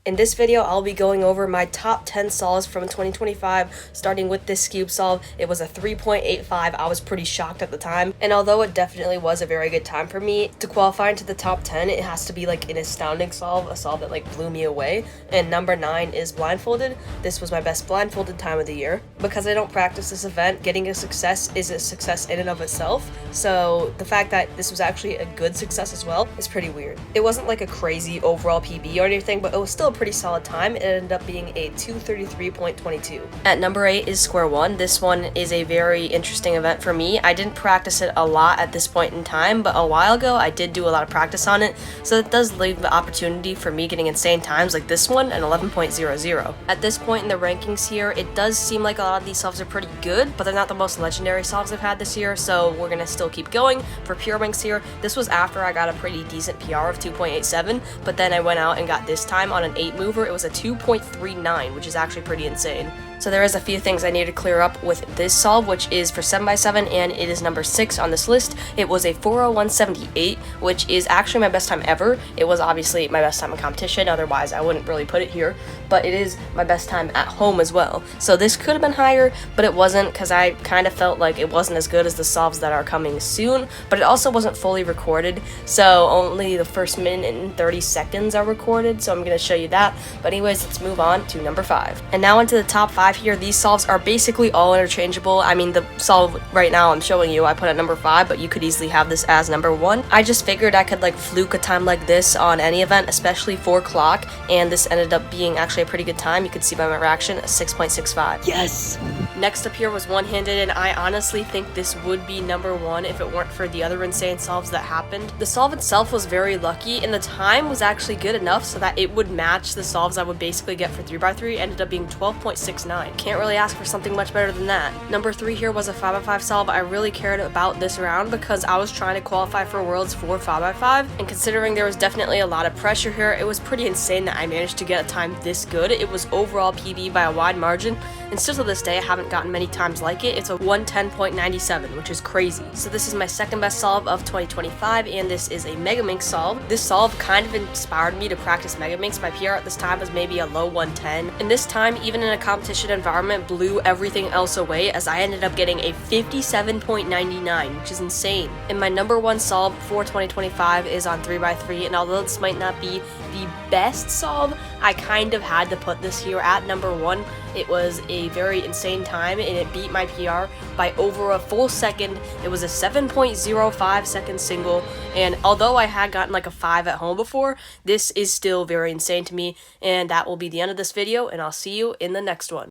In this video, I'll be going over my top 10 solves from 2025, starting with this Scube solve. It was a 3.85. I was pretty shocked at the time, and although it definitely was a very good time for me, to qualify into the top 10, it has to be like an astounding solve, a solve that like blew me away. And number 9 is blindfolded. This was my best blindfolded time of the year. Because I don't practice this event, getting a success is a success in and of itself, so the fact that this was actually a good success as well is pretty weird. It wasn't like a crazy overall PB or anything, but it was still a pretty solid time. It ended up being a 233.22. At number 8 is square one. This one is a very interesting event for me. I didn't practice it a lot at this point in time, but a while ago I did do a lot of practice on it, so it does leave the opportunity for me getting insane times like this one at 11.00. At this point in the rankings here, it does seem like a lot of these solves are pretty good, but they're not the most legendary solves I've had this year, so we're gonna still keep going. For pure ranks here, this was after I got a pretty decent PR of 2.87, but then I went out and got this time on an 8 mover. It was a 2.39, which is actually pretty insane. So there is a few things I need to clear up with this solve, which is for 7x7, and it is number 6 on this list. It was a 401.78, which is actually my best time ever. It was obviously my best time in competition, otherwise I wouldn't really put it here, but it is my best time at home as well. So this could have been higher, but it wasn't, because I kind of felt like it wasn't as good as the solves that are coming soon, but it also wasn't fully recorded, so only the first minute and 30 seconds are recorded, so I'm going to show you that. But anyways, let's move on to number 5. And now into the top 5 here. These solves are basically all interchangeable. I mean, the solve right now I'm showing you, I put at number 5, but you could easily have this as number 1. I just figured I could like fluke a time like this on any event, especially 4 o'clock, and this ended up being actually a pretty good time. You could see by my reaction, a 6.65. Yes! Next up here was one-handed, and I honestly think this would be number 1 if it weren't for the other insane solves that happened. The solve itself was very lucky, and the time was actually good enough so that it would match the solves I would basically get for 3x3. Ended up being 12.69. Can't really ask for something much better than that. Number 3 here was a 5x5 solve. I really cared about this round because I was trying to qualify for Worlds for 5x5, and considering there was definitely a lot of pressure here, it was pretty insane that I managed to get a time this good. It was overall PB by a wide margin, and still to this day I haven't gotten many times like it. It's a 110.97, which is crazy. So this is my second best solve of 2025, and this is a Megaminx solve. This solve kind of inspired me to practice Megaminx. My PR at this time was maybe a low 110, and this time, even in a competition environment, blew everything else away as I ended up getting a 57.99, which is insane. And my number 1 solve for 2025 is on 3x3, and although this might not be the best solve, I kind of had to put this here at number 1. It was a very insane time, and it beat my PR by over a full second. It was a 7.05 second single, and although I had gotten like a 5 at home before, this is still very insane to me. And that will be the end of this video, and I'll see you in the next one.